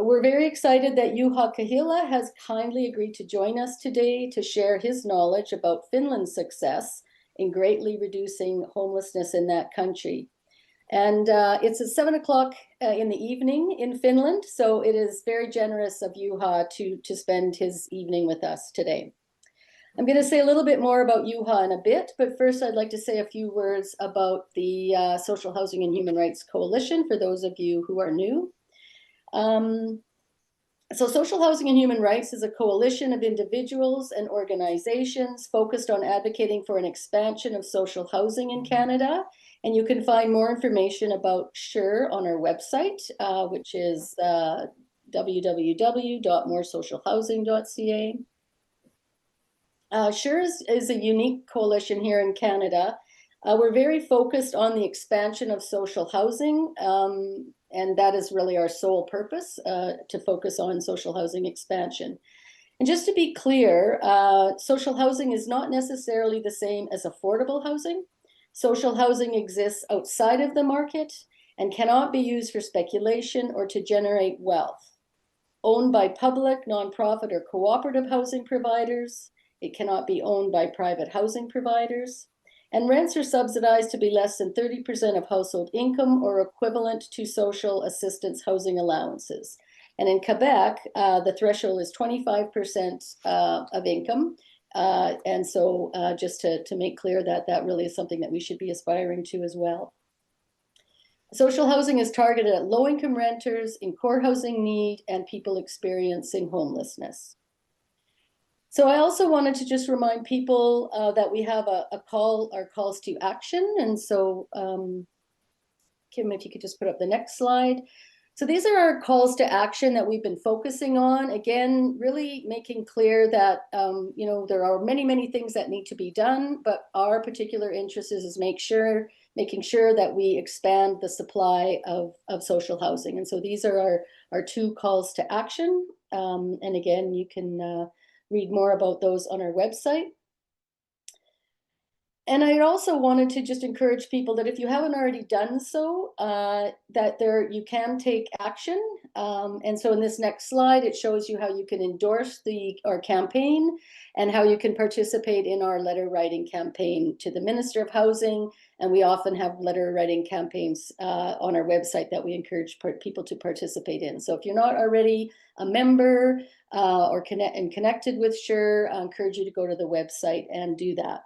We're very excited that Juha Kahila has kindly agreed to join us today to share his knowledge about Finland's success in greatly reducing homelessness in that country. And it's at 7 o'clock in the evening in Finland, so it is very generous of Juha to spend his evening with us today. I'm going to say a little bit more about Juha in a bit, but first I'd like to say a few words about the Social Housing and Human Rights Coalition for those of you who are new. So Social Housing and Human Rights is a coalition of individuals and organizations focused on advocating for an expansion of social housing in Canada. And you can find more information about SHHR on our website, which is www.moresocialhousing.ca. SHHR is a unique coalition here in Canada. We're very focused on the expansion of social housing, and that is really our sole purpose, to focus on social housing expansion. And just to be clear, social housing is not necessarily the same as affordable housing. Social housing exists outside of the market and cannot be used for speculation or to generate wealth. Owned by public, nonprofit, or cooperative housing providers, it cannot be owned by private housing providers, and rents are subsidized to be less than 30% of household income or equivalent to social assistance housing allowances. And in Quebec, the threshold is 25% of income. And so just to make clear that that really is something that we should be aspiring to as well. Social housing is targeted at low-income renters in core housing need and people experiencing homelessness. So I also wanted to just remind people that we have a call, our calls to action. And so, Kim, if you could just put up the next slide. So these are our calls to action that we've been focusing on. Again, really making clear that, you know, there are many, many things that need to be done, but our particular interest is making sure that we expand the supply of social housing. And so these are our two calls to action. And again, you can read more about those on our website. And I also wanted to just encourage people that if you haven't already done so, that you can take action. And so in this next slide, it shows you how you can endorse our campaign and how you can participate in our letter writing campaign to the Minister of Housing. And we often have letter writing campaigns on our website that we encourage people to participate in. So if you're not already a member or connected with SHHR, I encourage you to go to the website and do that.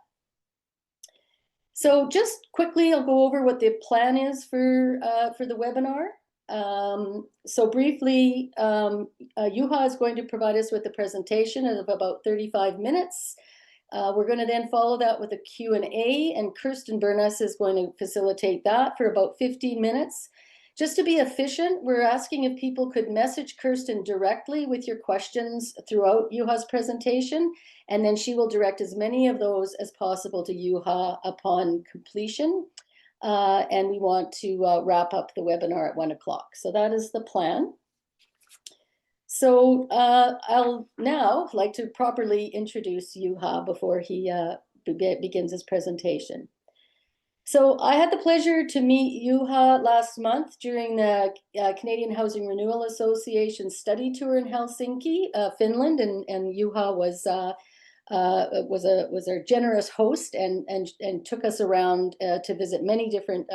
So just quickly, I'll go over what the plan is for the webinar. So briefly, Juha is going to provide us with a presentation of about 35 minutes. We're going to then follow that with a Q&A, and Kirsten Burness is going to facilitate that for about 15 minutes. Just to be efficient, we're asking if people could message Kirsten directly with your questions throughout Juha's presentation, and then she will direct as many of those as possible to Juha upon completion. And we want to wrap up the webinar at 1 o'clock. So that is the plan. So I'll now like to properly introduce Juha before he begins his presentation. So I had the pleasure to meet Juha last month during the Canadian Housing Renewal Association study tour in Helsinki, Finland, and Juha was our generous host and took us around to visit many different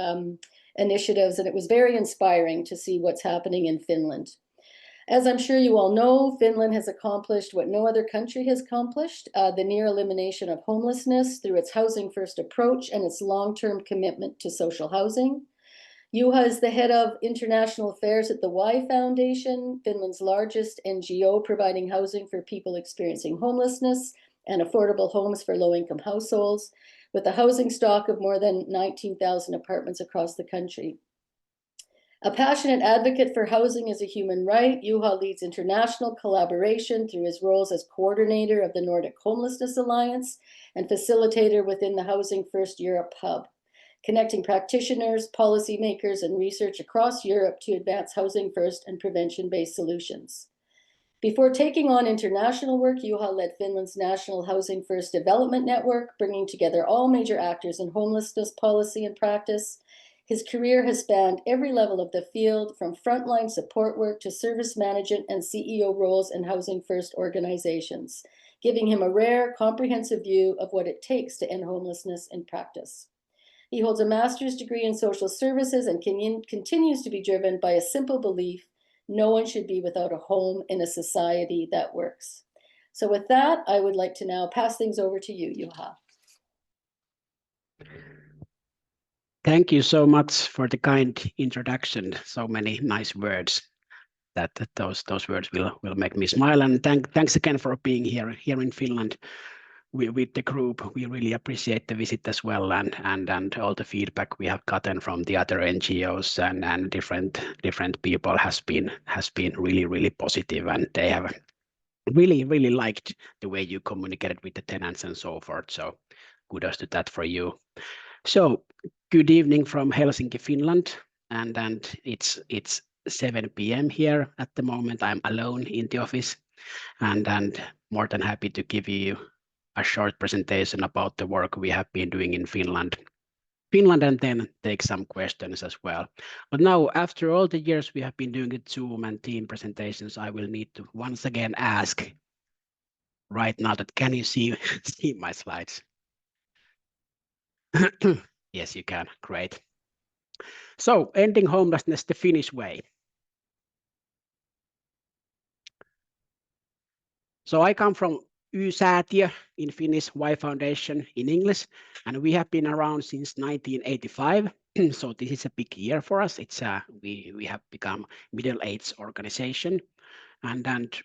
initiatives, and it was very inspiring to see what's happening in Finland. As I'm sure you all know, Finland has accomplished what no other country has accomplished, the near elimination of homelessness through its housing first approach and its long-term commitment to social housing. Juha is the head of international affairs at the Y Foundation, Finland's largest NGO providing housing for people experiencing homelessness and affordable homes for low-income households, with a housing stock of more than 19,000 apartments across the country. A passionate advocate for housing as a human right, Juha leads international collaboration through his roles as coordinator of the Nordic Homelessness Alliance and facilitator within the Housing First Europe Hub, connecting practitioners, policymakers, and research across Europe to advance housing first and prevention-based solutions. Before taking on international work, Juha led Finland's National Housing First Development Network, bringing together all major actors in homelessness policy and practice. His career has spanned every level of the field, from frontline support work to service management and CEO roles in Housing First organizations, giving him a rare, comprehensive view of what it takes to end homelessness in practice. He holds a master's degree in social services and continues to be driven by a simple belief: no one should be without a home in a society that works. So with that, I would like to now pass things over to you, Juha. Thank you so much for the kind introduction. So many nice words. Those words will make me smile. And thanks again for being here in Finland with the group. We really appreciate the visit as well, and all the feedback we have gotten from the other NGOs and different people has been really positive, and they have really liked the way you communicated with the tenants and so forth. So kudos to that for you. So good evening from Helsinki, Finland, and it's 7 p.m. here at the moment. I'm alone in the office, and more than happy to give you a short presentation about the work we have been doing in Finland, and then take some questions as well. But now, after all the years we have been doing the Zoom and team presentations, I will need to once again ask right now that can you see my slides? Yes, you can. Great. So, ending homelessness the Finnish way. So I come from Y-säätiö in Finnish, Y Foundation in English, and we have been around since 1985. So this is a big year for us. It's we have become middle-aged organization, and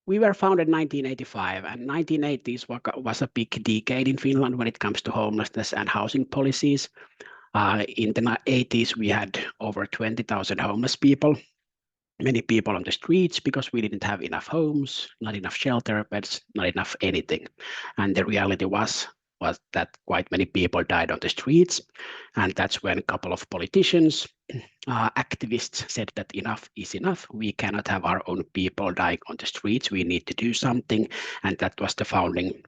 we were founded in 1985, and 1980s was a big decade in Finland when it comes to homelessness and housing policies. In the 80s, we had over 20,000 homeless people, many people on the streets because we didn't have enough homes, not enough shelter beds, not enough anything. And the reality was that quite many people died on the streets. And that's when a couple of politicians, activists said that enough is enough. We cannot have our own people dying on the streets. We need to do something. And that was the founding,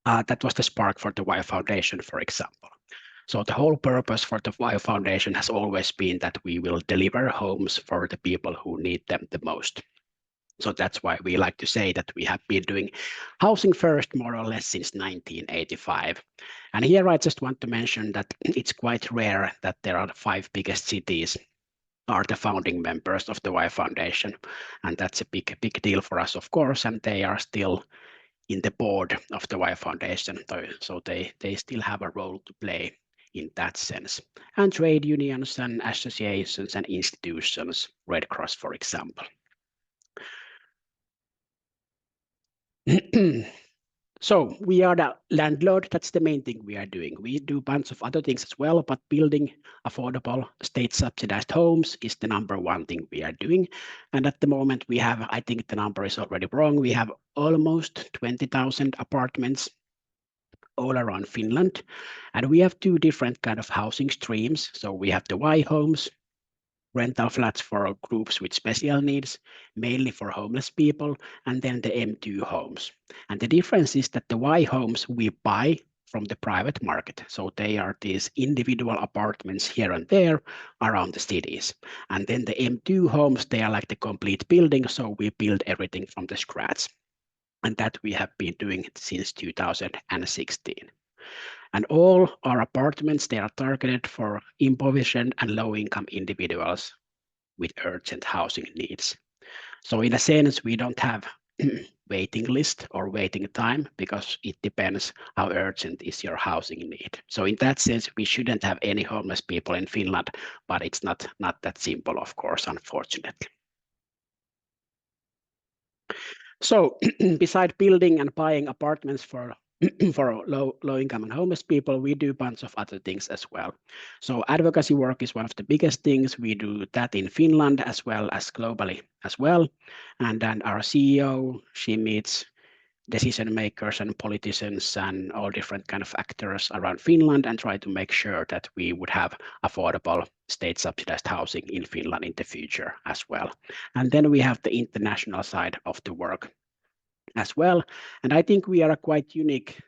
that was the spark for the Y Foundation, for example. So the whole purpose for the Y Foundation has always been that we will deliver homes for the people who need them the most. So that's why we like to say that we have been doing housing first more or less since 1985. And here I just want to mention that it's quite rare that there are the 5 biggest cities are the founding members of the Y Foundation. And that's a big deal for us, of course, and they are still in the board of the Y Foundation. So they still have a role to play in that sense. And trade unions and associations and institutions, Red Cross, for example. So we are the landlord. That's the main thing we are doing. We do a bunch of other things as well, but building affordable state-subsidized homes is the #1 thing we are doing. And at the moment we have, I think the number is already wrong, we have almost 20,000 apartments all around Finland. And we have 2 different kind of housing streams. So we have the Y homes, rental flats for groups with special needs, mainly for homeless people, and then the M2 homes. And the difference is that the Y homes we buy from the private market. So they are these individual apartments here and there around the cities. And then the M2 homes, they are like the complete building. So we build everything from the scratch. And that we have been doing since 2016. And all our apartments, they are targeted for impoverished and low-income individuals with urgent housing needs. So in a sense, we don't have waiting list or waiting time because it depends how urgent is your housing need. So in that sense, we shouldn't have any homeless people in Finland, but it's not that simple, of course, unfortunately. So beside building and buying apartments for low income and homeless people, we do a bunch of other things as well. So advocacy work is one of the biggest things. We do that in Finland as well as globally as well. And then our CEO, she meets decision makers and politicians and all different kind of actors around Finland and try to make sure that we would have affordable state subsidized housing in Finland in the future as well. And then we have the international side of the work as well. And I think we are a quite unique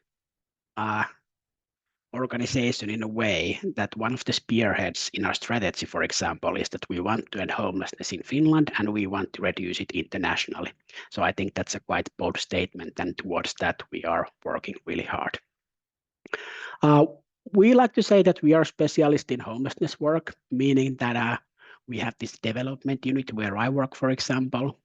organization in a way that one of the spearheads in our strategy, for example, is that we want to end homelessness in Finland and we want to reduce it internationally. So I think that's a quite bold statement, and towards that we are working really hard. We like to say that we are specialists in homelessness work, meaning that we have this development unit where I work, for example,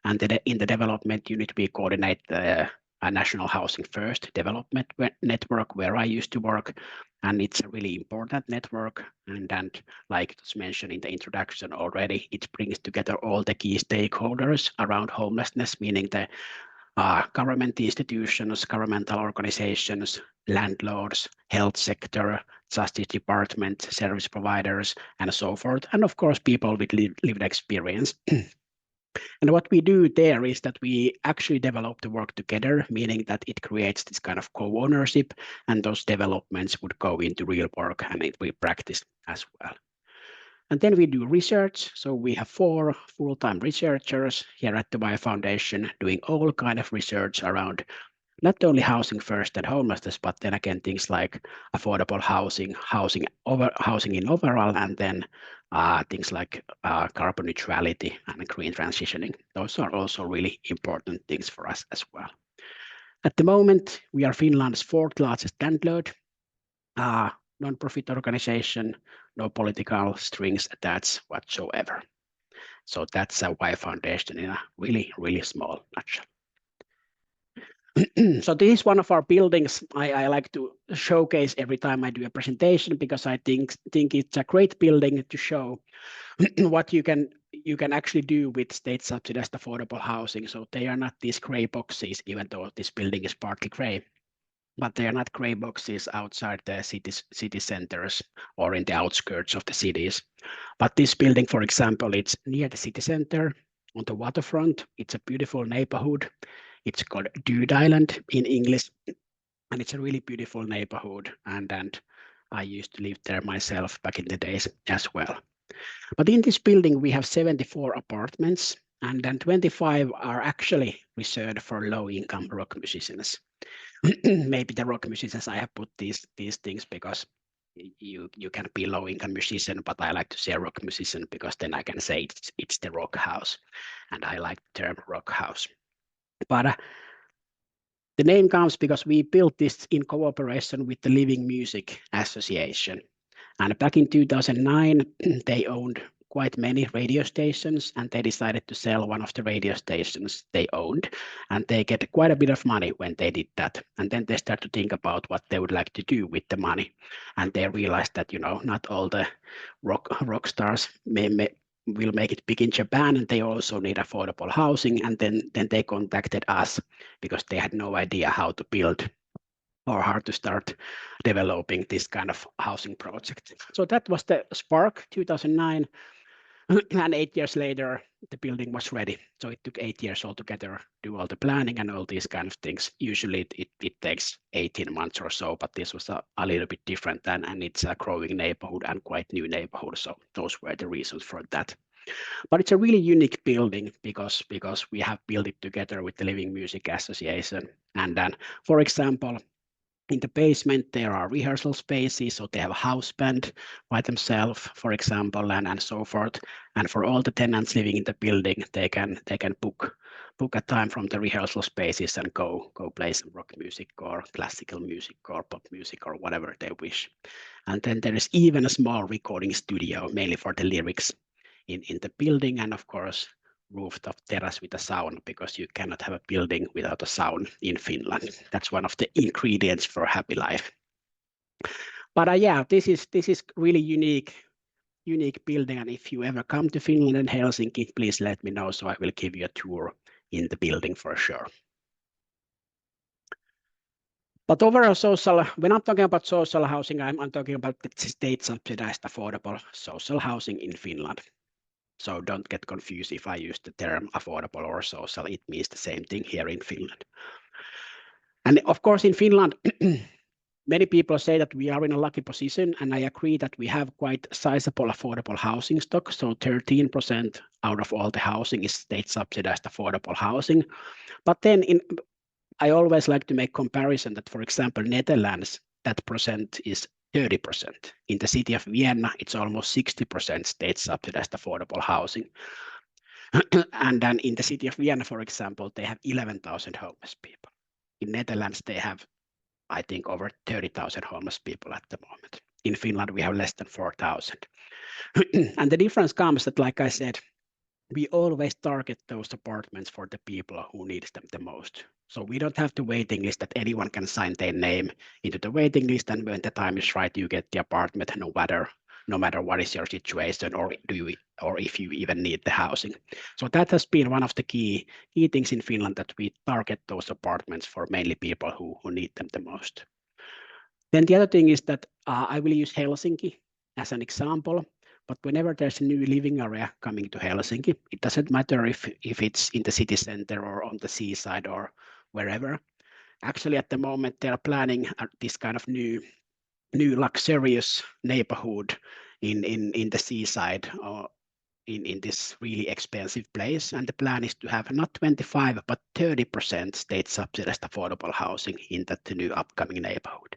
and in the development unit we coordinate the National Housing First development network where I used to work, and it's a really important network. And then, like it was mentioned in the introduction already, it brings together all the key stakeholders around homelessness, meaning the government institutions, governmental organizations, landlords, health sector, justice department, service providers, and so forth, and of course people with lived experience. And what we do there is that we actually develop the work together, meaning that it creates this kind of co-ownership, and those developments would go into real work and we practice as well. And then we do research. So we have 4 full-time researchers here at the Y Foundation doing all kind of research around not only housing first and homelessness, but then again things like affordable housing, housing in overall, and then things like carbon neutrality and green transitioning. Those are also really important things for us as well. At the moment, we are Finland's 4th largest landlord, non-profit organization, no political strings attached whatsoever. So that's a Y Foundation in a really, really small nutshell. So this is one of our buildings I like to showcase every time I do a presentation, because I think it's a great building to show what you can actually do with state subsidized affordable housing. So they are not these gray boxes, even though this building is partly gray, but they are not gray boxes outside the city centers or in the outskirts of the cities. But this building, for example, it's near the city center on the waterfront. It's a beautiful neighborhood. It's called Dude Island in English, and it's a really beautiful neighborhood. And I used to live there myself back in the days as well. But in this building, we have 74 apartments, and then 25 are actually reserved for low-income rock musicians. Maybe the rock musicians, I have put these things because you can be low-income musician, but I like to say rock musician because then I can say it's the rock house, and I like the term rock house. But the name comes because we built this in cooperation with the Living Music Association. And back in 2009, they owned quite many radio stations, and they decided to sell one of the radio stations they owned, and they get quite a bit of money when they did that. And then they start to think about what they would like to do with the money, and they realized that not all the rock stars will make it big in Japan, and they also need affordable housing. And then they contacted us because they had no idea how to build or how to start developing this kind of housing project. So that was the spark, 2009. And 8 years later, the building was ready. So it took 8 years altogether to do all the planning and all these kind of things. Usually it takes 18 months or so, but this was a little bit different, and it's a growing neighborhood and quite new neighborhood. So those were the reasons for that. But it's a really unique building because we have built it together with the Living Music Association. And then, for example, in the basement, there are rehearsal spaces, so they have a house band by themselves, for example, and so forth. And for all the tenants living in the building, they can book a time from the rehearsal spaces and go play some rock music or classical music or pop music or whatever they wish. And then there is even a small recording studio, mainly for the lyrics, in the building, and of course rooftop terrace with a sauna, because you cannot have a building without a sauna in Finland. That's one of the ingredients for a happy life. But yeah, this is really unique building, and if you ever come to Finland and Helsinki, please let me know, so I will give you a tour in the building for sure. But overall when I'm talking about social housing, I'm talking about the state subsidized affordable social housing in Finland. So don't get confused if I use the term affordable or social. It means the same thing here in Finland. And of course, in Finland, many people say that we are in a lucky position, and I agree that we have quite sizable affordable housing stock. So 13% out of all the housing is state subsidized affordable housing. But then I always like to make comparison that, for example, Netherlands, that percent is 30%. In the city of Vienna, it's almost 60% state subsidized affordable housing. And then in the city of Vienna, for example, they have 11,000 homeless people. In Netherlands, they have, I think, over 30,000 homeless people at the moment. In Finland, we have less than 4,000. And the difference comes that, like I said, we always target those apartments for the people who need them the most. So we don't have the waiting list that anyone can sign their name into the waiting list, and when the time is right, you get the apartment no matter what is your situation, or if you even need the housing. So that has been one of the key things in Finland, that we target those apartments for mainly people who need them the most. Then the other thing is that I will use Helsinki as an example. But whenever there's a new living area coming to Helsinki, it doesn't matter if it's in the city center or on the seaside or wherever. Actually, at the moment, they're planning this kind of new luxurious neighborhood in the seaside, or in this really expensive place. And the plan is to have not 25, but 30% state subsidized affordable housing in that new upcoming neighborhood.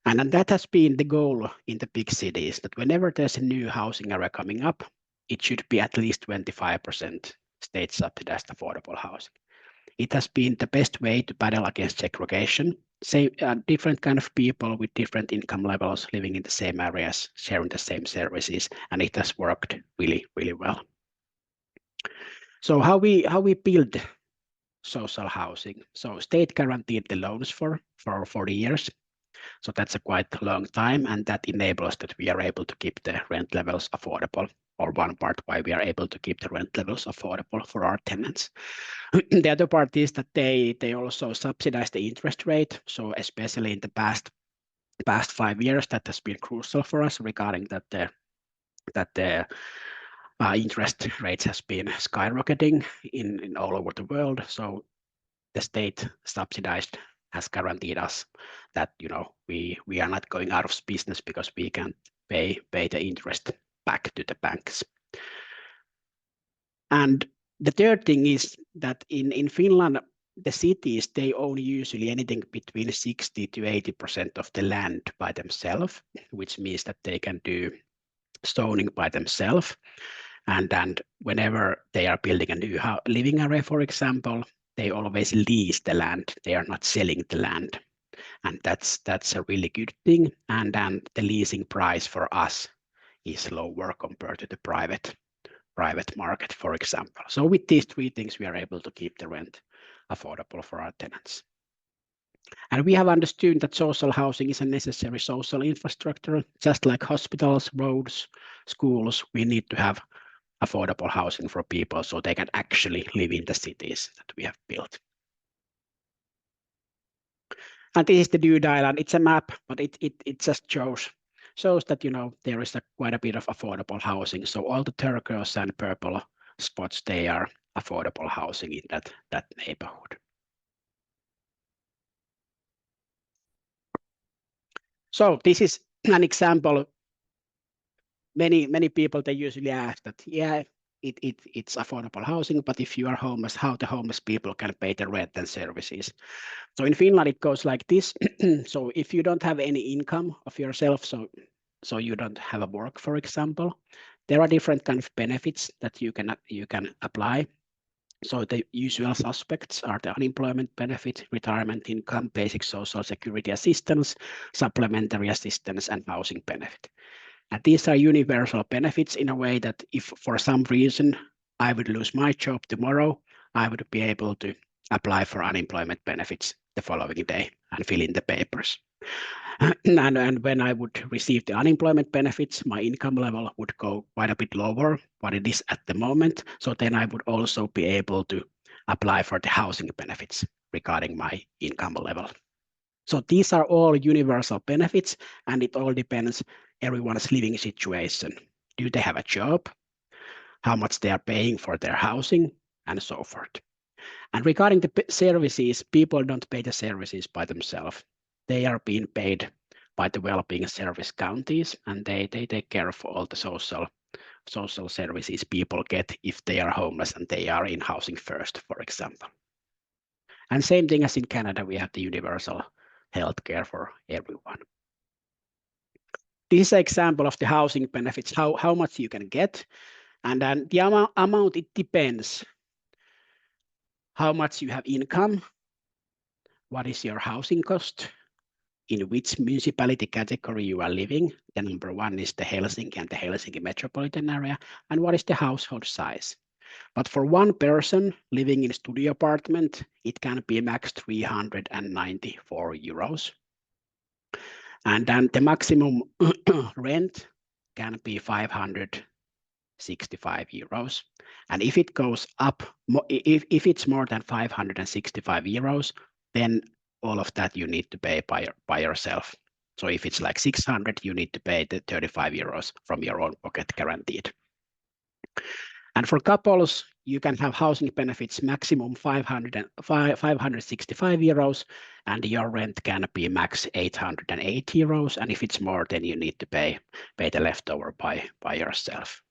And that has been the goal in the big cities, that whenever there's a new housing area coming up, it should be at least 25% state subsidized affordable housing. It has been the best way to battle against segregation. Say, different kind of people with different income levels living in the same areas, sharing the same services, and it has worked really, really well. So how we build social housing? So state guaranteed the loans for 40 years. So that's a quite long time, and that enables that we are able to keep the rent levels affordable, or one part why we are able to keep the rent levels affordable for our tenants. The other part is that they also subsidize the interest rate. So especially in the past 5 years, that has been crucial for us regarding that the interest rates has been skyrocketing in all over the world. So the state subsidized has guaranteed us that we are not going out of business because we can pay the interest back to the banks. And the third thing is that in Finland, the cities, they own usually anything between 60 to 80% of the land by themselves, which means that they can do zoning by themselves. And whenever they are building a new living area, for example, they always lease the land. They are not selling the land. And that's a really good thing. And then the leasing price for us is lower compared to the private market, for example. So with these three things, we are able to keep the rent affordable for our tenants. And we have understood that social housing is a necessary social infrastructure, just like hospitals, roads, schools. We need to have affordable housing for people so they can actually live in the cities that we have built. And this is the new dial, it's a map, but it just shows that there is quite a bit of affordable housing. So all the turquoise and purple spots, they are affordable housing in that neighborhood. So this is an example. Many people, they usually ask that, yeah, it's affordable housing, but if you are homeless, how the homeless people can pay the rent and services? So in Finland, it goes like this. So if you don't have any income of yourself, so you don't have a work, for example, there are different kind of benefits that you can apply. So the usual suspects are the unemployment benefit, retirement income, basic social security assistance, supplementary assistance, and housing benefit. And these are universal benefits in a way that if for some reason I would lose my job tomorrow, I would be able to apply for unemployment benefits the following day and fill in the papers. And when I would receive the unemployment benefits, my income level would go quite a bit lower what it is at the moment. So then I would also be able to apply for the housing benefits regarding my income level. So these are all universal benefits, and it all depends everyone's living situation. Do they have a job? How much they are paying for their housing, and so forth. And regarding the services, people don't pay the services by themselves. They are being paid by the well-being service counties, and they take care of all the social services people get if they are homeless and they are in housing first, for example. And same thing as in Canada, we have the universal healthcare for everyone. This is an example of the housing benefits, how much you can get. And then the amount, it depends how much you have income, what is your housing cost, in which municipality category you are living. The number one is the Helsinki and the Helsinki metropolitan area, and what is the household size. But for one person living in a studio apartment, it can be max 394 euros. And then the maximum rent can be 565 euros. And if it goes up, if it's more than 565 euros, then all of that you need to pay by yourself. So if it's like 600, you need to pay the 35 euros from your own pocket guaranteed. And for couples, you can have housing benefits maximum 565 euros, and your rent can be max 808 euros. And if it's more, then you need to pay the leftover by yourself.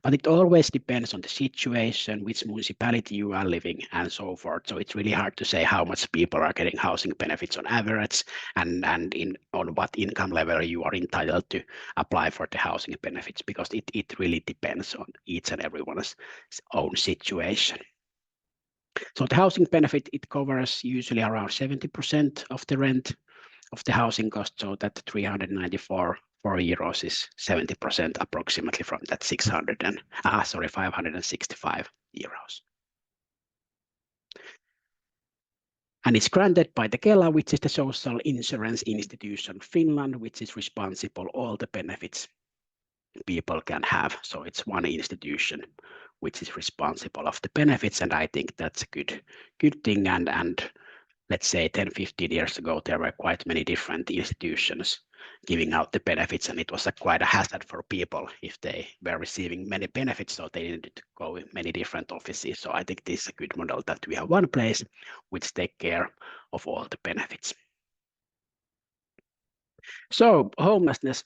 But it always depends on the situation, which municipality you are living, and so forth. So it's really hard to say how much people are getting housing benefits on average, and on what income level you are entitled to apply for the housing benefits, because it really depends on each and everyone's own situation. So the housing benefit, it covers usually around 70% of the rent of the housing cost, so that 394 euros is 70% approximately from that 565 euros. And it's granted by the Kela, which is the social insurance institution of Finland, which is responsible all the benefits people can have. So it's one institution which is responsible of the benefits, and I think that's a good thing. And let's say 10-15 years ago, there were quite many different institutions giving out the benefits, and it was quite a hazard for people if they were receiving many benefits, so they needed to go in many different offices. So I think this is a good model that we have one place which take care of all the benefits. So homelessness.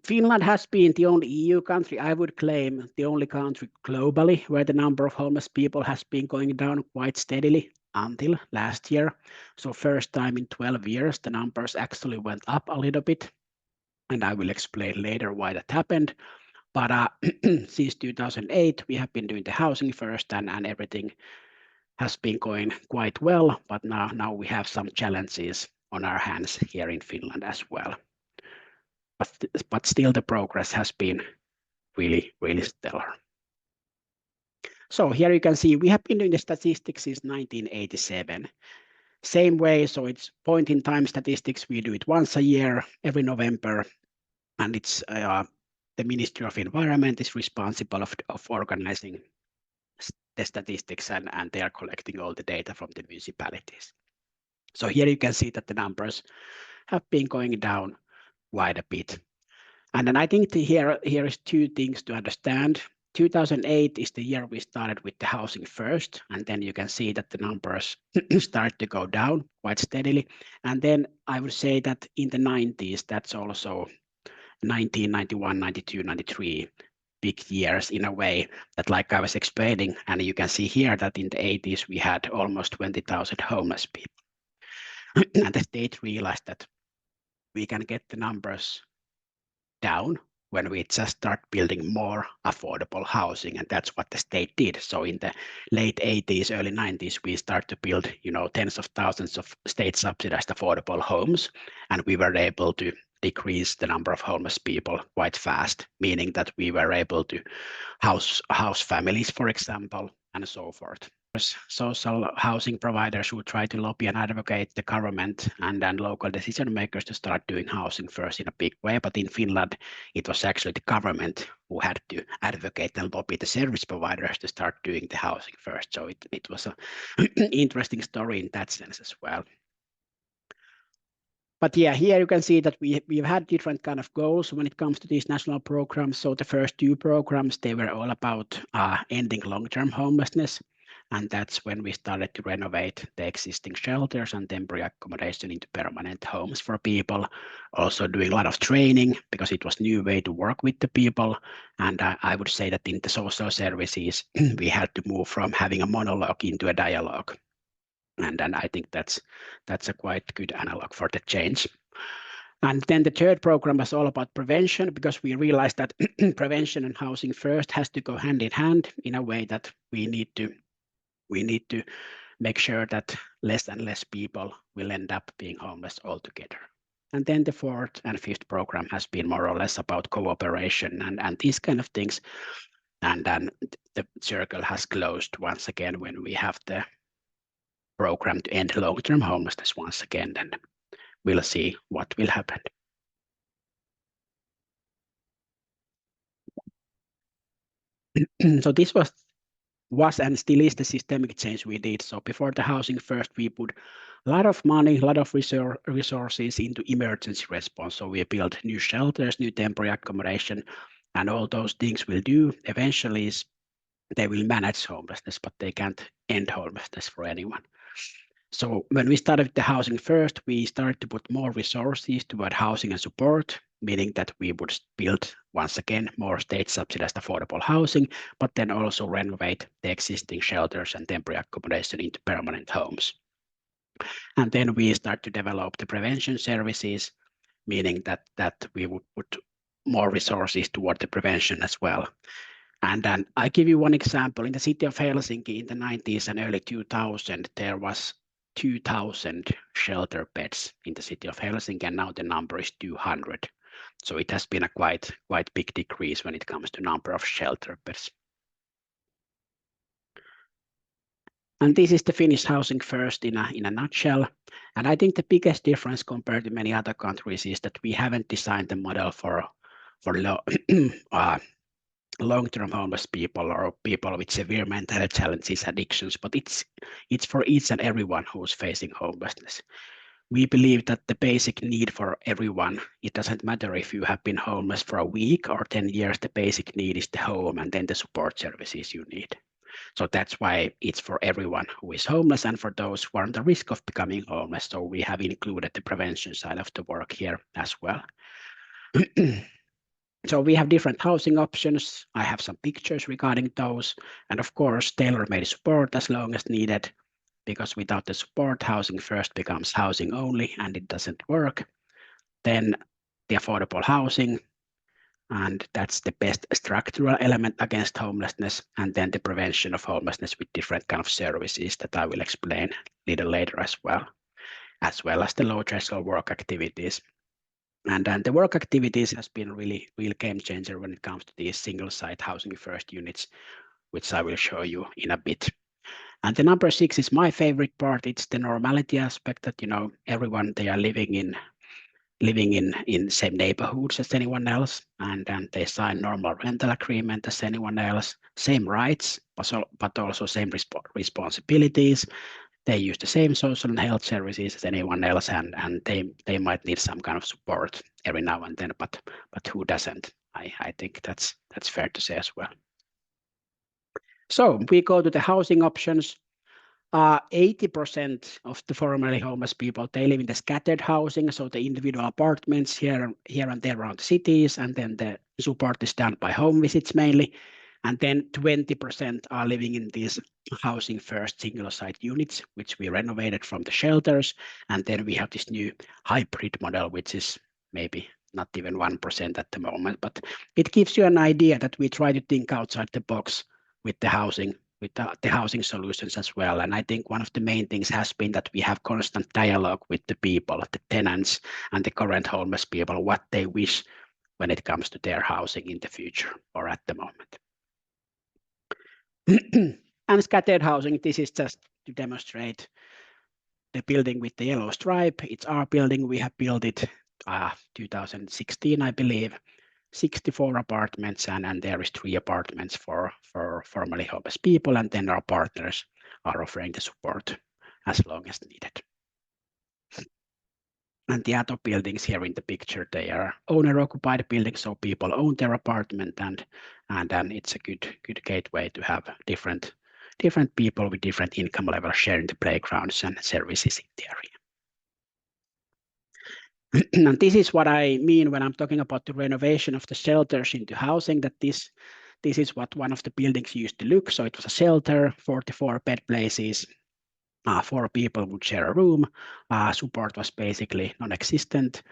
Finland has been the only EU country, I would claim, the only country globally where the number of homeless people has been going down quite steadily until last year. So first time in 12 years, the numbers actually went up a little bit. And I will explain later why that happened. But since 2008, we have been doing the housing first, and everything has been going quite well. But now we have some challenges on our hands here in Finland as well. But still the progress has been really, really stellar. So here you can see we have been doing the statistics since 1987. Same way, so it's point in time statistics. We do it once a year, every November, and it's the Ministry of Environment is responsible of organizing the statistics, and they are collecting all the data from the municipalities. So here you can see that the numbers have been going down quite a bit. And then I think here is two things to understand. 2008 is the year we started with the housing first, and then you can see that the numbers start to go down quite steadily. And then I would say that in the 90s, that's also 1991, 92, 93, big years in a way that, like I was explaining, and you can see here that in the 80s, we had almost 20,000 homeless people. And the state realized that we can get the numbers down when we just start building more affordable housing, and that's what the state did. So in the late 80s, early 90s, we start to build, tens of thousands of state subsidized affordable homes, and we were able to decrease the number of homeless people quite fast, meaning that we were able to house families, for example, and so forth. Social housing providers who try to lobby and advocate the government and local decision makers to start doing housing first in a big way. But in Finland, it was actually the government who had to advocate and lobby the service providers to start doing the housing first. So it was an interesting story in that sense as well. But yeah, here you can see that we've had different kind of goals when it comes to these national programs. So the first two programs, they were all about ending long-term homelessness. And that's when we started to renovate the existing shelters and temporary accommodation into permanent homes for people. Also doing a lot of training because it was a new way to work with the people. And I would say that in the social services, we had to move from having a monologue into a dialogue. And I think that's a quite good analog for the change. And then the third program was all about prevention, because we realized that prevention and housing first has to go hand in hand in a way that we need to make sure that less and less people will end up being homeless altogether. And then the fourth and fifth program has been more or less about cooperation and these kind of things. And then the circle has closed once again when we have the program to end long-term homelessness once again, then we'll see what will happen. So this was and still is the systemic change we did. So before the housing first, we put a lot of money, a lot of resources into emergency response. So we built new shelters, new temporary accommodation, and all those things will do eventually is they will manage homelessness, but they can't end homelessness for anyone. So when we started the housing first, we started to put more resources toward housing and support, meaning that we would build, once again, more state-subsidized affordable housing, but then also renovate the existing shelters and temporary accommodation into permanent homes. And then we start to develop the prevention services, meaning that we would put more resources toward the prevention as well. And then I give you one example. In the city of Helsinki in the 90s and early 2000, there was 2,000 shelter beds in the city of Helsinki, and now the number is 200. So it has been a quite big decrease when it comes to number of shelter beds. And this is the Finnish housing first in a nutshell. And I think the biggest difference compared to many other countries is that we haven't designed the model for long-term homeless people or people with severe mental health challenges, addictions, but it's for each and everyone who's facing homelessness. We believe that the basic need for everyone, it doesn't matter if you have been homeless for a week or 10 years, the basic need is the home and then the support services you need. So that's why it's for everyone who is homeless and for those who are on the risk of becoming homeless. So we have included the prevention side of the work here as well. So we have different housing options. I have some pictures regarding those. And of course, tailor-made support as long as needed, because without the support, housing first becomes housing only and it doesn't work. Then the affordable housing, and that's the best structural element against homelessness. And then the prevention of homelessness with different kind of services that I will explain a little later as well as the low threshold work activities. And then the work activities has been really real game changer when it comes to these single site housing first units, which I will show you in a bit. And the number 6 is my favorite part. It's the normality aspect that, everyone, they are living in same neighborhoods as anyone else, and they sign normal rental agreement as anyone else, same rights, but also same responsibilities. They use the same social and health services as anyone else, and they might need some kind of support every now and then, but who doesn't? I think that's fair to say as well. So we go to the housing options. 80% of the formerly homeless people, they live in the scattered housing, so the individual apartments here and there around the cities, and then the support is done by home visits mainly. And then 20% are living in these housing first single site units, which we renovated from the shelters. And then we have this new hybrid model, which is maybe not even 1% at the moment, but it gives you an idea that we try to think outside the box with the housing, with the housing solutions as well. And I think one of the main things has been that we have constant dialogue with the people, the tenants and the current homeless people, what they wish when it comes to their housing in the future or at the moment. And scattered housing, this is just to demonstrate the building with the yellow stripe. It's our building. We have built it 2016, I believe. 64 apartments, and there is 3 apartments for formerly homeless people, and then our partners are offering the support as long as needed. And the other buildings here in the picture, they are owner-occupied buildings, so people own their apartment, and then it's a good gateway to have different people with different income levels sharing the playgrounds and services in the area. And this is what I mean when I'm talking about the renovation of the shelters into housing, that this is what one of the buildings used to look. So it was a shelter, 44 bed places, 4 people would share a room. Support was basically non-existent.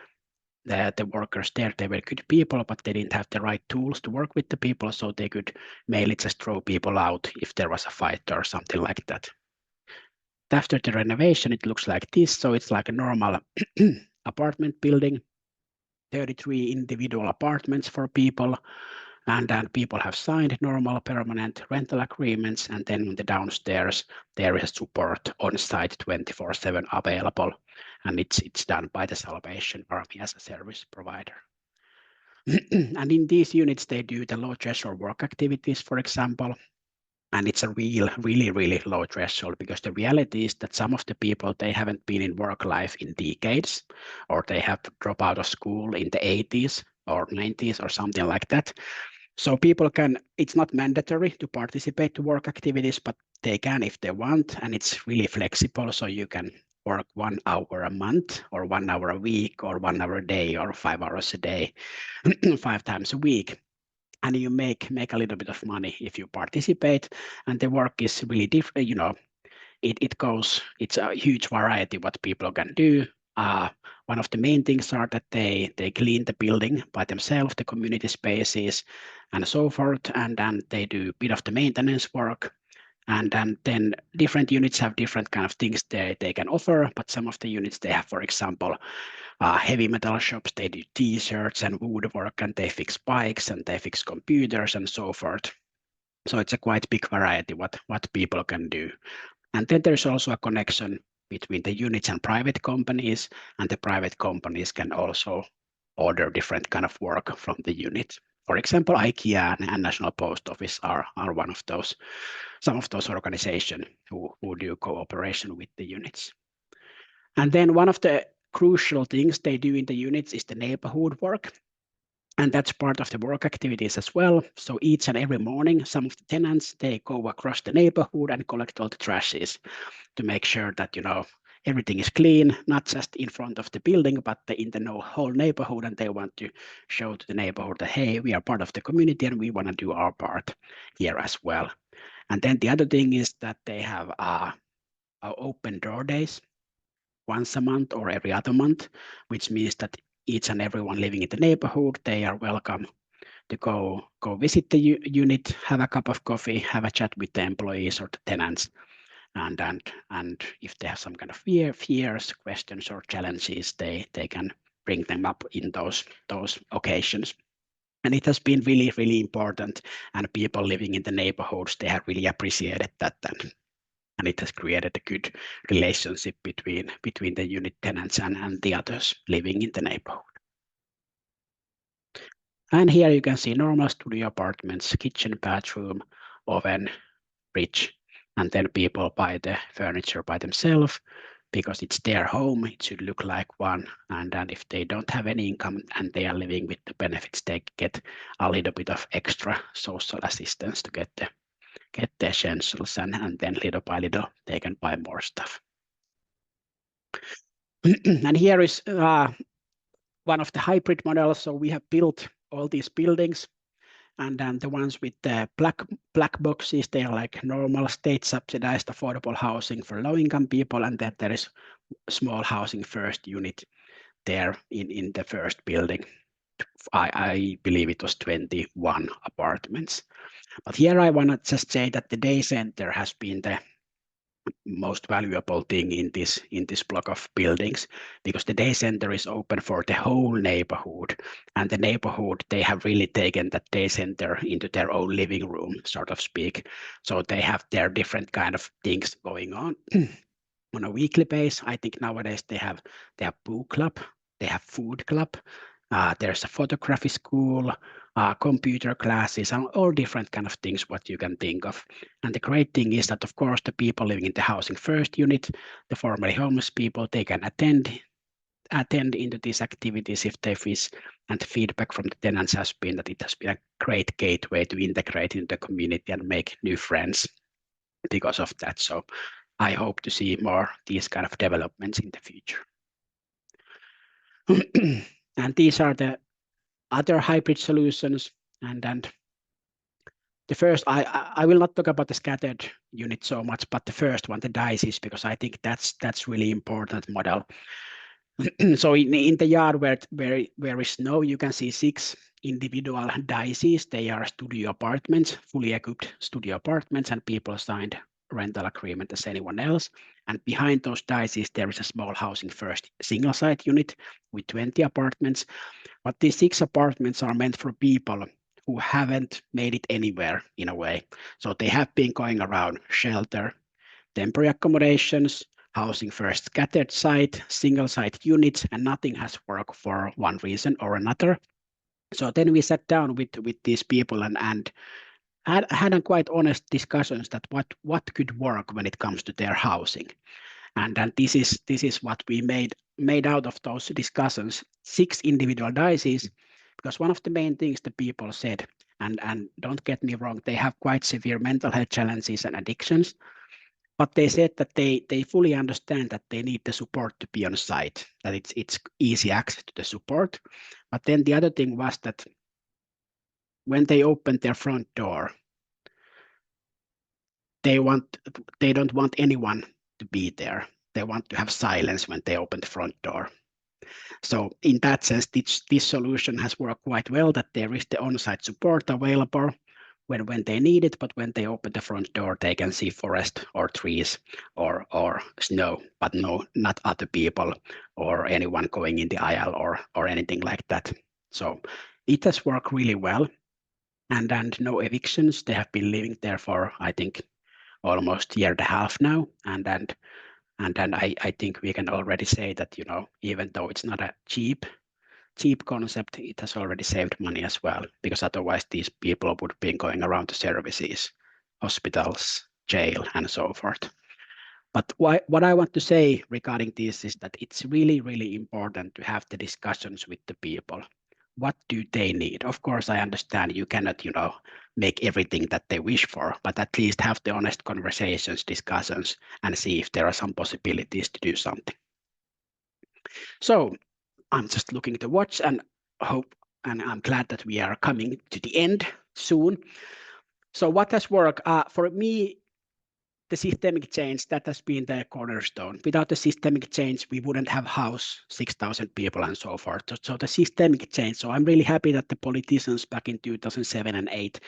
The workers there, they were good people, but they didn't have the right tools to work with the people, so they could mainly just throw people out if there was a fight or something like that. After the renovation, it looks like this. So it's like a normal apartment building, 33 individual apartments for people. And then people have signed normal permanent rental agreements. And then in the downstairs, there is support on site 24/7 available. And it's done by the Salvation Army as a service provider. And in these units, they do the low threshold work activities, for example. And it's a really low threshold, because the reality is that some of the people, they haven't been in work life in decades, or they have dropped out of school in the 80s or 90s or something like that. So people can, it's not mandatory to participate to work activities, but they can if they want, and it's really flexible. So you can work 1 hour a month or 1 hour a week or 1 hour a day or 5 hours a day, 5 times a week. And you make a little bit of money if you participate, and the work is really different. It's a huge variety what people can do. One of the main things are that they clean the building by themselves, the community spaces and so forth, and then they do a bit of the maintenance work. And then different units have different kind of things they can offer, but some of the units, they have, for example, heavy metal shops. They do t-shirts and woodwork, and they fix bikes and they fix computers and so forth. So it's a quite big variety what people can do. And then there's also a connection between the units and private companies, and the private companies can also order different kind of work from the unit. For example, IKEA and National Post Office are one of those, some of those organizations who do cooperation with the units. And then one of the crucial things they do in the units is the neighborhood work. And that's part of the work activities as well. So each and every morning, some of the tenants, they go across the neighborhood and collect all the trashes to make sure that, everything is clean, not just in front of the building, but in the whole neighborhood. And they want to show to the neighborhood that, hey, we are part of the community and we want to do our part here as well. And then the other thing is that they have open door days once a month or every other month, which means that each and everyone living in the neighborhood, they are welcome to go visit the unit, have a cup of coffee, have a chat with the employees or the tenants, and if they have some kind of fears, questions, or challenges, they can bring them up in those occasions. And it has been really important, and people living in the neighborhoods, they have really appreciated that. And it has created a good relationship between the unit tenants and the others living in the neighborhood. And here you can see normal studio apartments, kitchen, bathroom, oven, fridge, and then people buy the furniture by themselves because it's their home. It should look like one. And then if they don't have any income and they are living with the benefits, they get a little bit of extra social assistance to get the essentials, and then little by little they can buy more stuff. And here is one of the hybrid models. So we have built all these buildings, and then the ones with the black boxes, they are like normal state subsidized affordable housing for low income people, and then there is small housing first unit there in the first building. I believe it was 21 apartments. But here I want to just say that the day center has been the most valuable thing in this block of buildings, because the day center is open for the whole neighborhood, and the neighborhood, they have really taken that day center into their own living room, sort of speak. So they have their different kind of things going on on a weekly basis. I think nowadays they have book club, they have food club, there's a photography school, computer classes, and all different kind of things what you can think of. And the great thing is that, of course, the people living in the housing first unit, the formerly homeless people, they can attend into these activities if they wish. And the feedback from the tenants has been that it has been a great gateway to integrate into the community and make new friends because of that. So I hope to see more these kind of developments in the future. And these are the other hybrid solutions. And The first, I will not talk about the scattered unit so much, but the first one, the dices, because I think that's really important model. So in the yard where is snow, you can see 6 individual dices. They are studio apartments, fully equipped studio apartments, and people signed rental agreement as anyone else. And behind those dices, there is a small housing first single site unit with 20 apartments. But these 6 apartments are meant for people who haven't made it anywhere in a way. So they have been going around shelter, temporary accommodations, housing first scattered site, single site units, and nothing has worked for one reason or another. So then we sat down with these people and had a quite honest discussions that what could work when it comes to their housing. And this is what we made out of those discussions, 6 individual dices, because one of the main things the people said, and don't get me wrong, they have quite severe mental health challenges and addictions, but they said that they fully understand that they need the support to be on site, that it's easy access to the support. But then the other thing was that when they open their front door, they don't want anyone to be there. They want to have silence when they open the front door. So in that sense, this solution has worked quite well, that there is the on-site support available when they need it, but when they open the front door, they can see forest or trees or snow, but no, not other people or anyone going in the aisle or anything like that. So it has worked really well, and no evictions. They have been living there for, I think, almost a year and a half now, and then I think we can already say that, even though it's not a cheap concept, it has already saved money as well, because otherwise these people would be going around the services, hospitals, jail, and so forth. But what I want to say regarding this is that it's really, really important to have the discussions with the people. What do they need? Of course, I understand you cannot, make everything that they wish for, but at least have the honest conversations, discussions, and see if there are some possibilities to do something. So I'm just looking at the watch and I'm glad that we are coming to the end soon. So what has worked? For me, the systemic change, that has been the cornerstone. Without the systemic change, we wouldn't have housed 6,000 people and so forth. So the systemic change. So I'm really happy that the politicians back in 2007 and 8,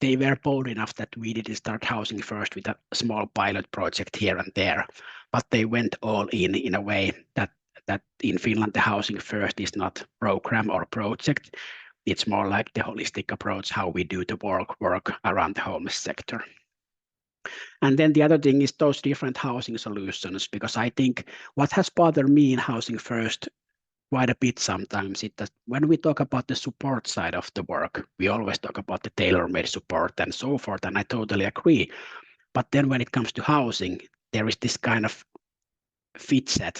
they were bold enough that we didn't start housing first with a small pilot project here and there, but they went all in a way that in Finland, the housing first is not program or project. It's more like the holistic approach, how we do the work around the homeless sector. And then the other thing is those different housing solutions, because I think what has bothered me in housing first quite a bit sometimes is that when we talk about the support side of the work, we always talk about the tailor-made support and so forth, and I totally agree. But then when it comes to housing, there is this kind of fit set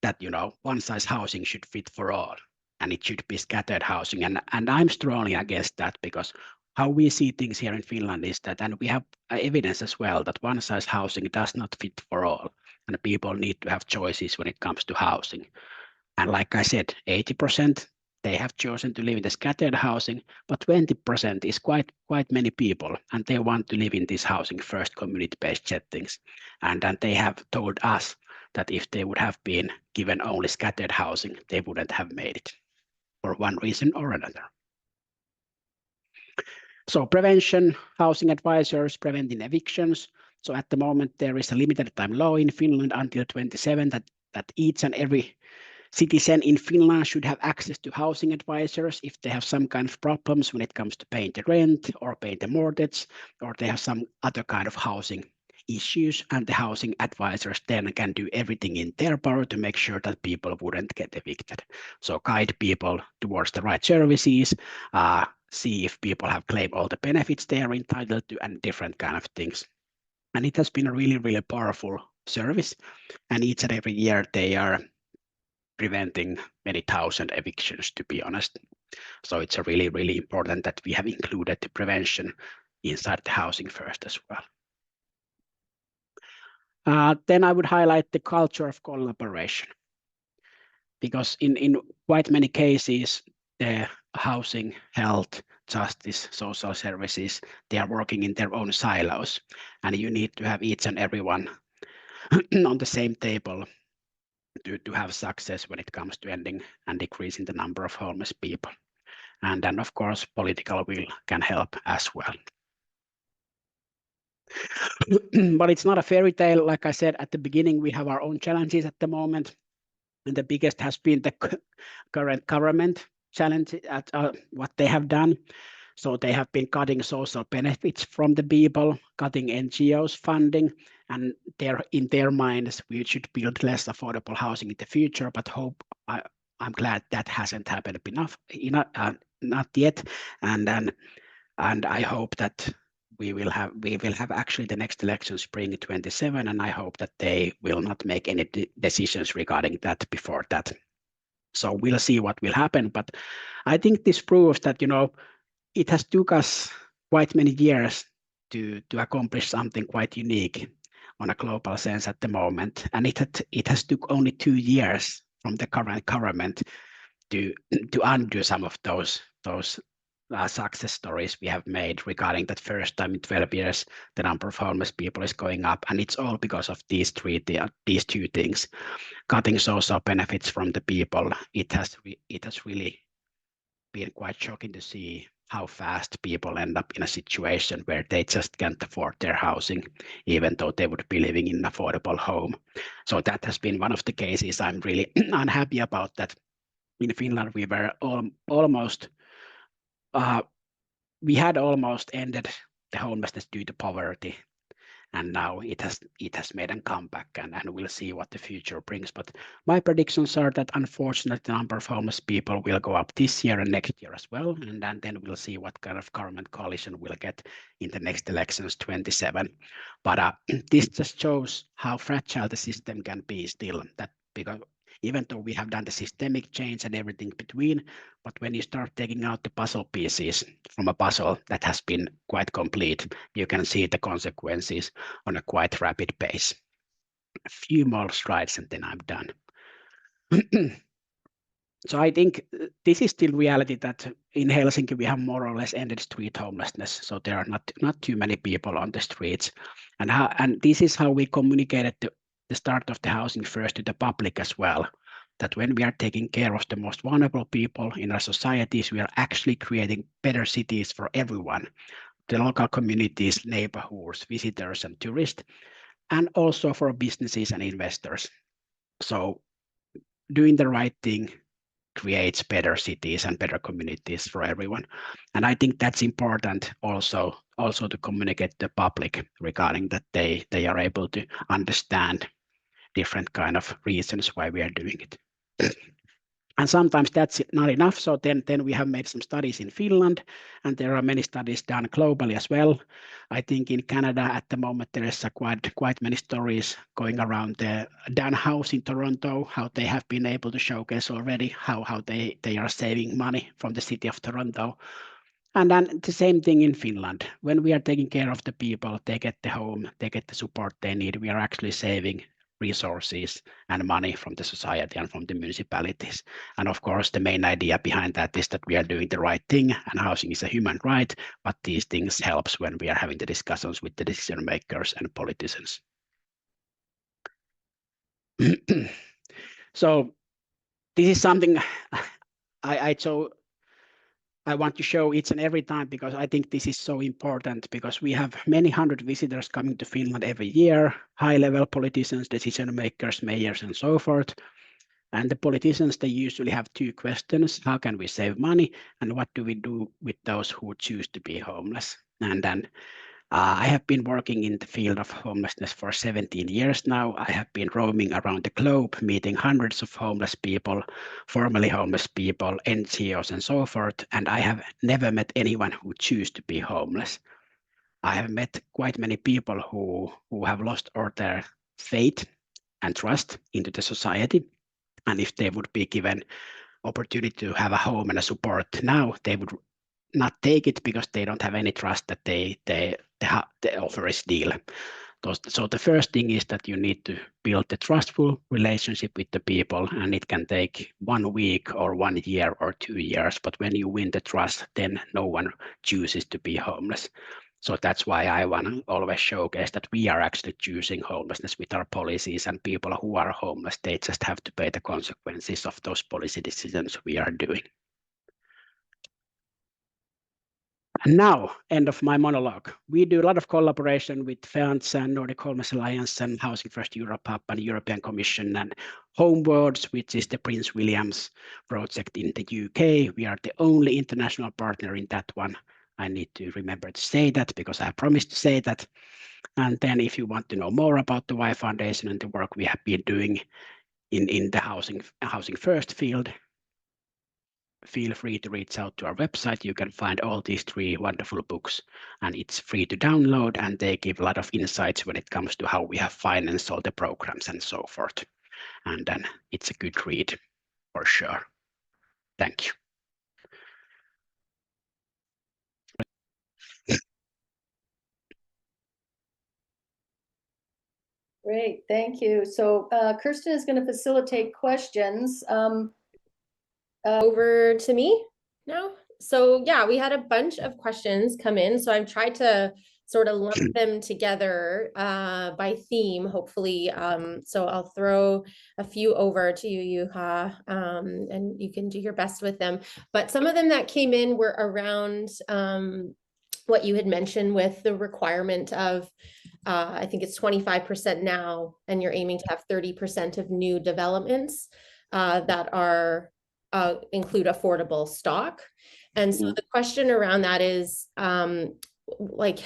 that, one size housing should fit for all, and it should be scattered housing. And I'm strongly against that, because how we see things here in Finland is that, and we have evidence as well, that one size housing does not fit for all, and people need to have choices when it comes to housing. And like I said, 80%, they have chosen to live in the scattered housing, but 20% is quite many people, and they want to live in this housing first community-based settings. And they have told us that if they would have been given only scattered housing, they wouldn't have made it for one reason or another. So prevention, housing advisors, preventing evictions. So at the moment, there is a limited time law in Finland until 27 that each and every citizen in Finland should have access to housing advisors if they have some kind of problems when it comes to paying the rent or paying the mortgage, or they have some other kind of housing issues, and the housing advisors then can do everything in their power to make sure that people wouldn't get evicted. So guide people towards the right services, see if people have claimed all the benefits they are entitled to, and different kind of things. And it has been a really, really powerful service. And each and every year they are preventing many thousand evictions, to be honest. So it's a really, really important that we have included the prevention inside the housing first as well. Then I would highlight the culture of collaboration, because in quite many cases, the housing, health, justice, social services, they are working in their own silos, and you need to have each and everyone on the same table to have success when it comes to ending and decreasing the number of homeless people. And then, of course, political will can help as well. But it's not a fairy tale. Like I said at the beginning, we have our own challenges at the moment. And the biggest has been the current government challenge at what they have done. So they have been cutting social benefits from the people, cutting NGOs funding, and in their minds, we should build less affordable housing in the future. But I'm glad that hasn't happened not yet, and I hope that we will have actually the next election spring 27, and I hope that they will not make any decisions regarding that before that. So we'll see what will happen. But I think this proves that it has took us quite many years to accomplish something quite unique on a global sense at the moment, and it has took only 2 years from the current government to undo some of those success stories we have made regarding that first time in 12 years the number of homeless people is going up, and it's all because of these two things: cutting social benefits from the people. It has really been quite shocking to see how fast people end up in a situation where they just can't afford their housing, even though they would be living in an affordable home. So that has been one of the cases I'm really unhappy about. That in Finland we were almost we had almost ended the homelessness due to poverty, and now it has made a comeback, and we'll see what the future brings. But my predictions are that unfortunately the number of homeless people will go up this year and next year as well, and then we'll see what kind of government coalition we'll get in the next elections 27. But this just shows how fragile the system can be still, that because even though we have done the systemic change and everything between, but when you start taking out the puzzle pieces from a puzzle that has been quite complete, you can see the consequences on a quite rapid pace. A few more slides and then I'm done. So I think this is still reality that in Helsinki we have more or less ended street homelessness. So there are not too many people on the streets, and this is how we communicated the start of the housing first to the public as well. That when we are taking care of the most vulnerable people in our societies, we are actually creating better cities for everyone: the local communities, neighborhoods, visitors, and tourists, and also for businesses and investors. So doing the right thing creates better cities and better communities for everyone. And I think that's important also to communicate to the public regarding that they are able to understand different kind of reasons why we are doing it. And sometimes that's not enough. So then we have made some studies in Finland, and there are many studies done globally as well. I think in Canada at the moment there is quite many stories going around the Dan House in Toronto, how they have been able to showcase already how they are saving money from the city of Toronto. And then the same thing in Finland. When we are taking care of the people, they get the home, they get the support they need. We are actually saving resources and money from the society and from the municipalities. And of course, the main idea behind that is that we are doing the right thing, and housing is a human right, but these things helps when we are having the discussions with the decision makers and politicians. So this is something I want to show each and every time, because I think this is so important, because we have many hundred visitors coming to Finland every year, high-level politicians, decision makers, mayors, and so forth. And the politicians, they usually have two questions: how can we save money, and what do we do with those who choose to be homeless? And then I have been working in the field of homelessness for 17 years now. I have been roaming around the globe, meeting hundreds of homeless people, formerly homeless people, NGOs, and so forth, and I have never met anyone who choose to be homeless. I have met quite many people who have lost all their faith and trust into the society, and if they would be given opportunity to have a home and a support now, they would not take it because they don't have any trust that the offer is deal. So the first thing is that you need to build a trustful relationship with the people, and it can take 1 week or 1 year or 2 years. But when you win the trust, then no one chooses to be homeless. So that's why I want to always showcase that we are actually choosing homelessness with our policies, and people who are homeless, they just have to pay the consequences of those policy decisions we are doing. And now, end of my monologue. We do a lot of collaboration with FEANZ and Nordic Homeless Alliance and Housing First Europe Hub and European Commission and Homewards, which is the Prince William's project in the UK. We are the only international partner in that one. I need to remember to say that because I promised to say that. And then if you want to know more about the Y Foundation and the work we have been doing in the housing first field, feel free to reach out to our website. You can find all these 3 wonderful books, and it's free to download, and they give a lot of insights when it comes to how we have financed all the programs and so forth. And then it's a good read for sure. Thank you. Great, thank you. So Kirsten is going to facilitate questions. Over to me now. So yeah, we had a bunch of questions come in. So I've tried to sort of lump them together by theme, hopefully. So I'll throw a few over to you, Juha, and you can do your best with them. But some of them that came in were around what you had mentioned with the requirement of, I think it's 25% now, and you're aiming to have 30% of new developments that are include affordable stock. And so the question around that is, like,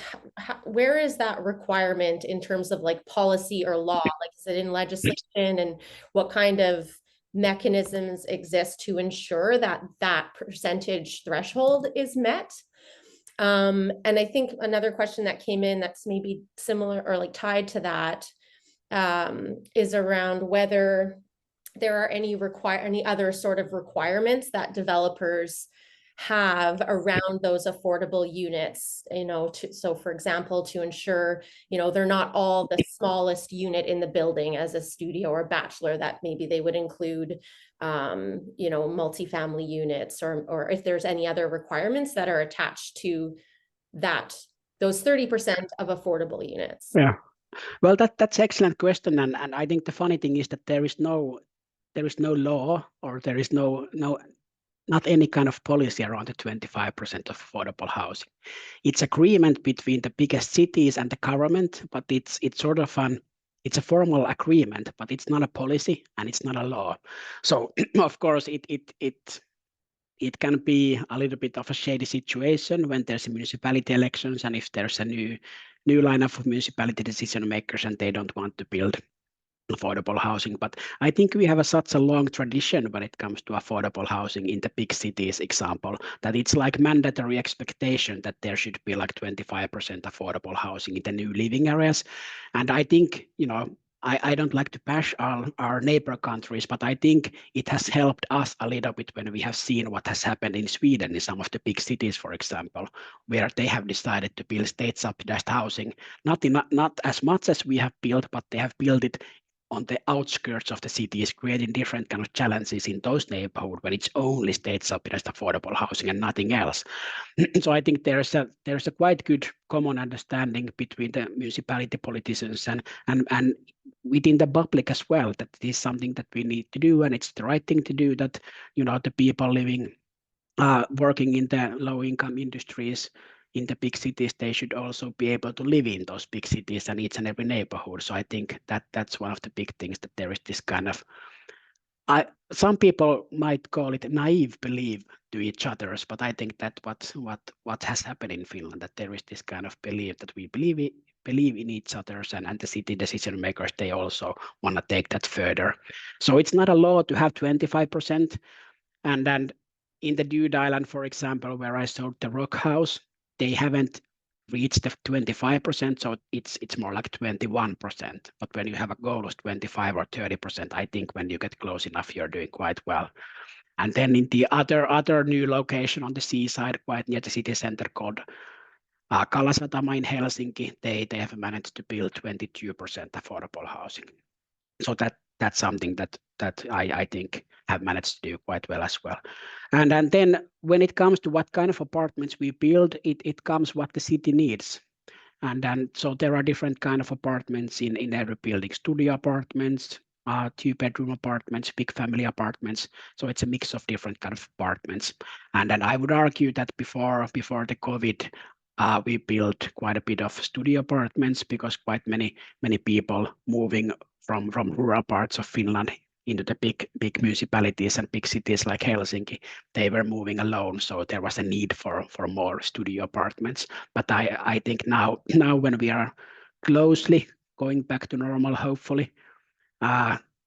where is that requirement in terms of like policy or law? Like, is it in legislation, and what kind of mechanisms exist to ensure that that percentage threshold is met? And I think another question that came in that's maybe similar or like tied to that is around whether there are any other sort of requirements that developers have around those affordable units, so for example, to ensure, they're not all the smallest unit in the building as a studio or bachelor, that maybe they would include, multifamily units, or if there's any other requirements that are attached to those 30% of affordable units. Yeah, well, that's an excellent question. And I think the funny thing is that there is no law, or there is not any kind of policy around the 25% of affordable housing. It's agreement between the biggest cities and the government, but it's sort of it's a formal agreement, but it's not a policy and it's not a law. So of course it can be a little bit of a shady situation when there's municipality elections, and if there's a new line of municipality decision makers and they don't want to build affordable housing. But I think we have such a long tradition when it comes to affordable housing in the big cities, example, that it's like mandatory expectation that there should be like 25% affordable housing in the new living areas. And I think, I don't like to bash our neighbor countries, but I think it has helped us a little bit when we have seen what has happened in Sweden, in some of the big cities, for example, where they have decided to build state-subsidized housing, not as much as we have built, but they have built it on the outskirts of the cities, creating different kind of challenges in those neighborhoods when it's only state-subsidized affordable housing and nothing else. So I think there's a quite good common understanding between the municipality politicians and within the public as well, that it is something that we need to do, and it's the right thing to do, that the people living working in the low-income industries in the big cities, they should also be able to live in those big cities and each and every neighborhood. So I think that's one of the big things, that there is this kind of, some people might call it naive belief to each others, but I think that what has happened in Finland, that there is this kind of belief that we believe in each others, and the city decision makers, they also want to take that further. So it's not a law to have 25%. And then in the Dude Island, for example, where I sold the rock house, they haven't reached the 25%, so it's more like 21%. But when you have a goal of 25 or 30%, I think when you get close enough, you're doing quite well. And then in the other new location on the seaside, quite near the city center, called Kalasatama in Helsinki, they have managed to build 22% affordable housing. So that's something that I think have managed to do quite well as well. And then when it comes to what kind of apartments we build, it comes what the city needs. And then so there are different kind of apartments in every building, studio apartments, 2-bedroom apartments, big family apartments. So it's a mix of different kind of apartments. And then I would argue that before the COVID, we built quite a bit of studio apartments because quite many people moving from rural parts of Finland into the big municipalities and big cities like Helsinki, they were moving alone. So there was a need for more studio apartments. But I think now when we are closely going back to normal, hopefully,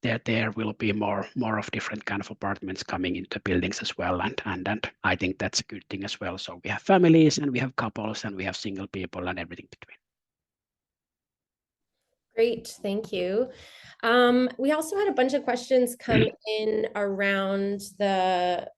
there will be more of different kind of apartments coming into buildings as well, and I think that's a good thing as well. So we have families and we have couples and we have single people and everything between. Great, thank you. We also had a bunch of questions come in around the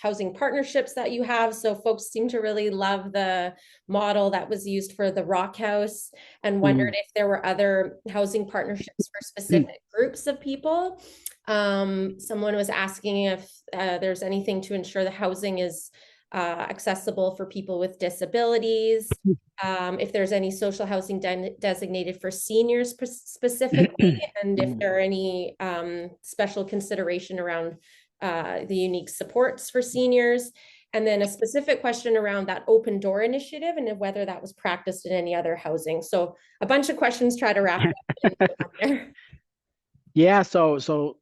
housing partnerships that you have. So folks seem to really love the model that was used for the Rock House and wondered if there were other housing partnerships for specific groups of people. Someone was asking if there's anything to ensure the housing is accessible for people with disabilities. If there's any social housing designated for seniors specifically, and if there are any special consideration around the unique supports for seniors. And then a specific question around that open door initiative and whether that was practiced in any other housing. So a bunch of questions, try to wrap up there. Yeah, so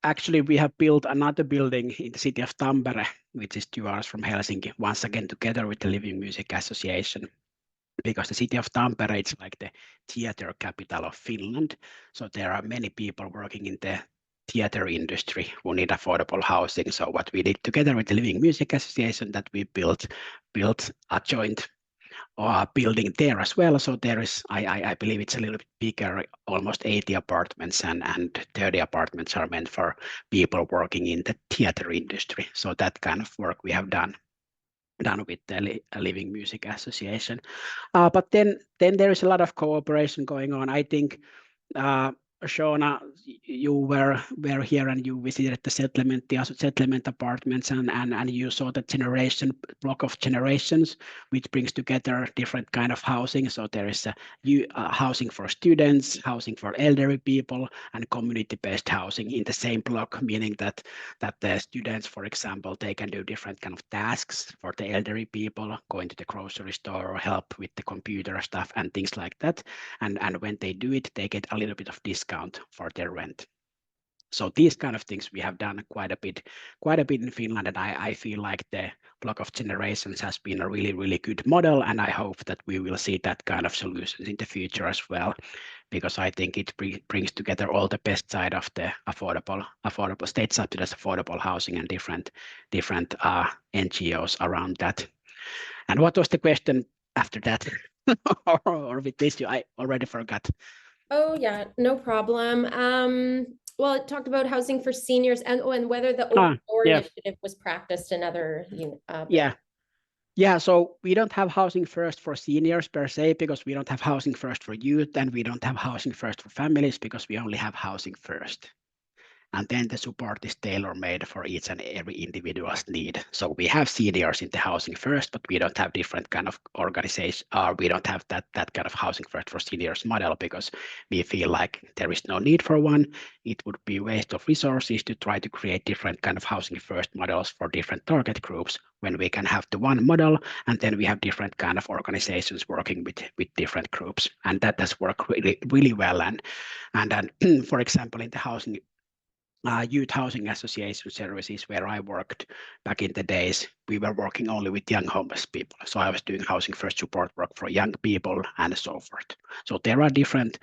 actually we have built another building in the city of Tampere, which is 2 hours from Helsinki, once again together with the Living Music Association. Because the city of Tampere, it's like the theater capital of Finland. So there are many people working in the theater industry who need affordable housing. So what we did together with the Living Music Association, that we built a joint building there as well. So there is, I believe it's a little bit bigger, almost 80 apartments, and 30 apartments are meant for people working in the theater industry. So that kind of work we have done with the Living Music Association. But then there is a lot of cooperation going on. I think, Shona, you were here and you visited the settlement apartments and you saw the block of generations, which brings together different kind of housing. So there is housing for students, housing for elderly people, and community-based housing in the same block, meaning that the students, for example, they can do different kind of tasks for the elderly people, going to the grocery store or help with the computer stuff and things like that. And when they do it, they get a little bit of discount for their rent. So these kind of things we have done quite a bit in Finland, and I feel like the block of generations has been a really good model, and I hope that we will see that kind of solutions in the future as well, because I think it brings together all the best side of the affordable state subsidized affordable housing and different NGOs around that. And what was the question after that? or with this, I already forgot. Oh yeah, no problem. Well, it talked about housing for seniors and whether the open door initiative was practiced in other Yeah, so we don't have housing first for seniors per se, because we don't have housing first for youth, and we don't have housing first for families because we only have housing first. And then the support is tailor-made for each and every individual's need. So we have seniors in the housing first, but we don't have different kind of organization, or we don't have that kind of housing first for seniors model, because we feel like there is no need for one. It would be a waste of resources to try to create different kind of housing first models for different target groups, when we can have the one model, and then we have different kind of organizations working with different groups. And that has worked really well. And then, for example, in the housing youth housing association services where I worked back in the days, we were working only with young homeless people. So I was doing housing first support work for young people and so forth. So there are different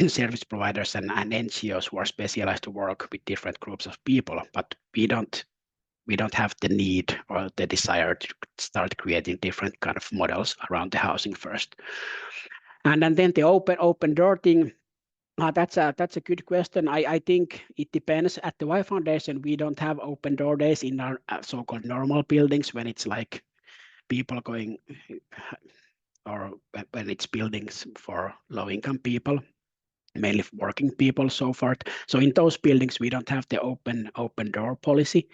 service providers and NGOs who are specialized to work with different groups of people, but we don't have the need or the desire to start creating different kind of models around the housing first. And then the open door thing. That's a good question. I think it depends. At the Y Foundation, we don't have open door days in our so-called normal buildings when it's like people going, or when it's buildings for low-income people, mainly working people, so forth. So in those buildings, we don't have the open door policy,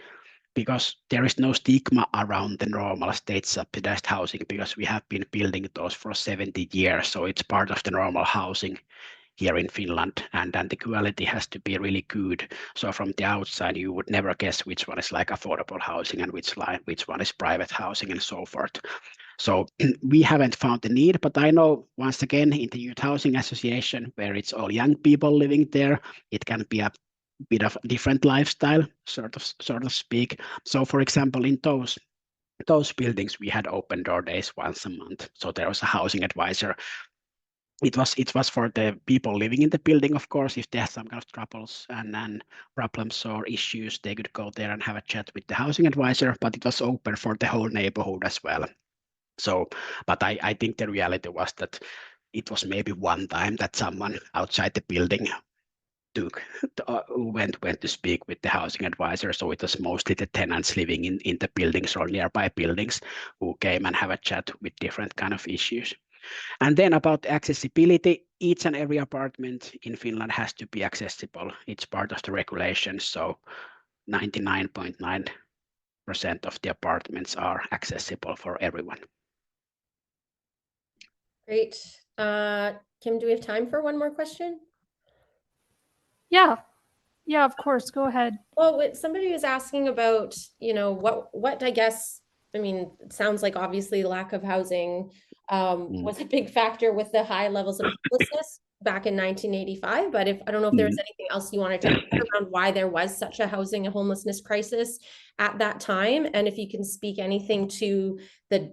because there is no stigma around the normal state subsidized housing, because we have been building those for 70 years. So it's part of the normal housing here in Finland, and then the quality has to be really good. So from the outside, you would never guess which one is like affordable housing and which one is private housing and so forth. So we haven't found the need, but I know, once again, in the Youth Housing Association, where it's all young people living there, it can be a bit of a different lifestyle, sort of speak. So for example, in those buildings, we had open door days once a month. So there was a housing advisor. It was for the people living in the building, of course. If they had some kind of troubles and problems or issues, they could go there and have a chat with the housing advisor, but it was open for the whole neighborhood as well. So, but I think the reality was that it was maybe one time that someone outside the building went to speak with the housing advisor. So it was mostly the tenants living in the buildings or nearby buildings who came and have a chat with different kind of issues. And then about accessibility, each and every apartment in Finland has to be accessible. It's part of the regulations. So 99.9% of the apartments are accessible for everyone. Great. Kim, do we have time for one more question? Yeah, of course. Go ahead. Well, somebody was asking about, what I guess, I mean, it sounds like obviously lack of housing was a big factor with the high levels of homelessness back in 1985. But I don't know if there was anything else you wanted to add around why there was such a housing and homelessness crisis at that time, and if you can speak anything to the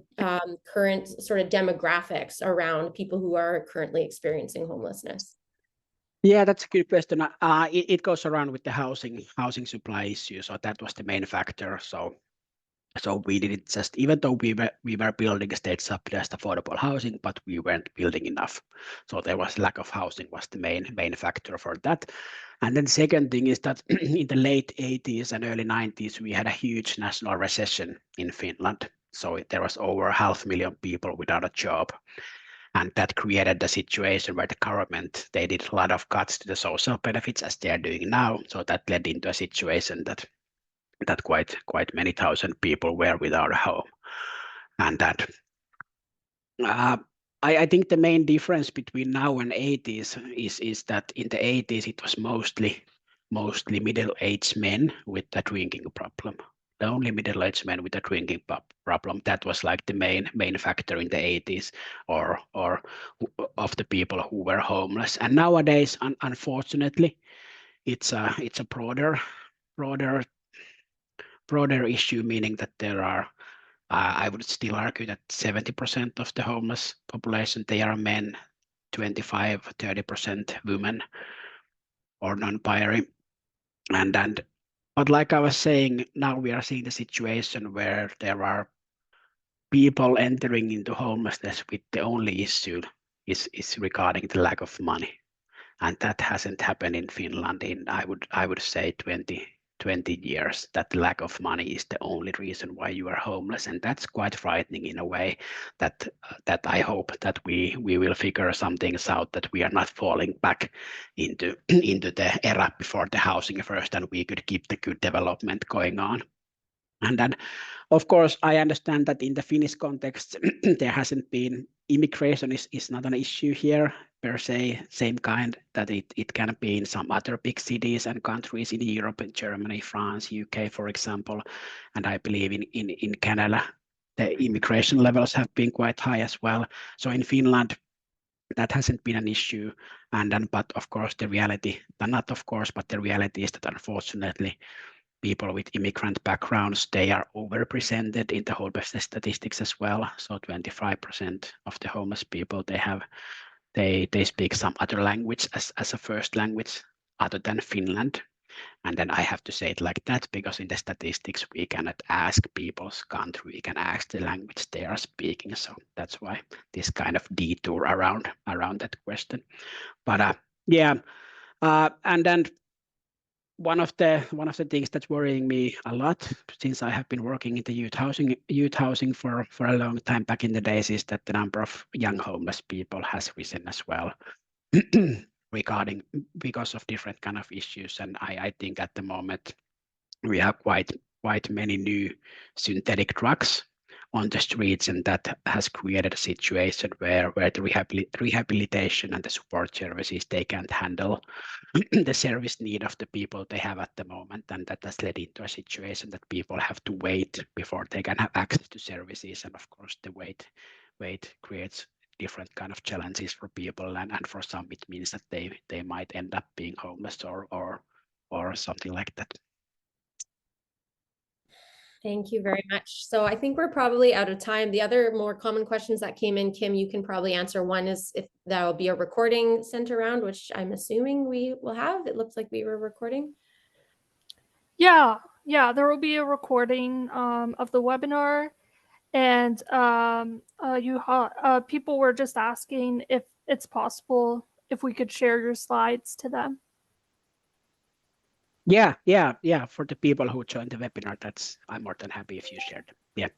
current sort of demographics around people who are currently experiencing homelessness. Yeah, that's a good question. It goes around with the housing supply issue. So that was the main factor. So we didn't just, even though we were building state subsidized affordable housing, but we weren't building enough. So there was lack of housing was the main factor for that. And then second thing is that in the late 80s and early 90s, we had a huge national recession in Finland. So there was over 500,000 people without a job. And that created the situation where the government, they did a lot of cuts to the social benefits as they are doing now. So that led into a situation that quite many thousand people were without a home. And that I think the main difference between now and 80s is that in the 80s it was mostly middle-aged men with a drinking problem. The only middle-aged men with a drinking problem, that was like the main factor in the 80s, or of the people who were homeless. And nowadays, unfortunately, it's a broader issue, meaning that there are, I would still argue that 70% of the homeless population, they are men, 25-30% women or non-binary. But like I was saying, now we are seeing the situation where there are people entering into homelessness with the only issue is regarding the lack of money. And that hasn't happened in Finland in, I would say, 20 years. That lack of money is the only reason why you are homeless, and that's quite frightening in a way. That I hope that we will figure some things out, that we are not falling back into the era before the housing first, and we could keep the good development going on. And then, of course, I understand that in the Finnish context, there hasn't been, immigration is not an issue here per se, same kind that it can be in some other big cities and countries in Europe, and Germany, France, UK, for example. And I believe in Canada, the immigration levels have been quite high as well. So in Finland, that hasn't been an issue. But of course, the reality is that unfortunately, people with immigrant backgrounds, they are overrepresented in the homelessness statistics as well. So 25% of the homeless people, they speak some other language as a first language other than Finland. And then I have to say it like that, because in the statistics, we cannot ask people's country, we can ask the language they are speaking. So that's why this kind of detour around that question. But and then one of the things that's worrying me a lot, since I have been working in the youth housing for a long time back in the days, is that the number of young homeless people has risen as well because of different kind of issues. And I think at the moment we have quite many new synthetic drugs on the streets, and that has created a situation where the rehabilitation and the support services, they can't handle the service need of the people they have at the moment, and that has led into a situation that people have to wait before they can have access to services. And of course the wait creates different kind of challenges for people, and for some it means that they might end up being homeless or something like that. Thank you very much. So I think we're probably out of time. The other more common questions that came in, Kim, you can probably answer. One is if that will be a recording sent around, which I'm assuming we will have. It looks like we were recording. Yeah, there will be a recording of the webinar. And people were just asking if it's possible if we could share your slides to them. Yeah. For the people who joined the webinar, I'm more than happy if you shared them. Yeah.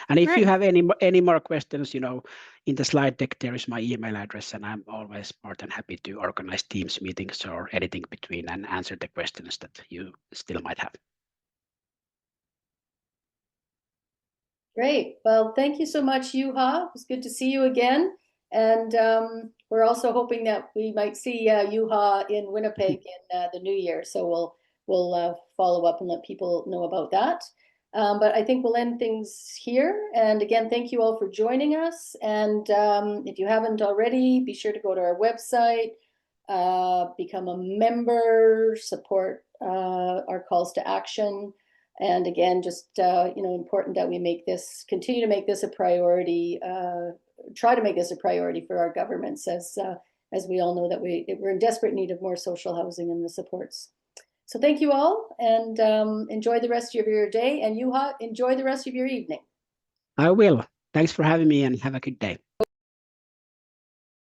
And if Great. you have any more questions, in the slide deck, there is my email address, and I'm always more than happy to organize Teams meetings or anything between and answer the questions that you still might have. Great. Well, thank you so much, Juha. It was good to see you again. And we're also hoping that we might see Juha in Winnipeg in the new year. So we'll follow up and let people know about that. But I think we'll end things here. And again, thank you all for joining us. And if you haven't already, be sure to go to our website, become a member, support our calls to action. And again, just important that we continue to make this a priority. Try to make this a priority for our governments, as we all know that we're in desperate need of more social housing and the supports. So thank you all, and enjoy the rest of your day. And Juha, enjoy the rest of your evening. I will. Thanks for having me, and have a good day.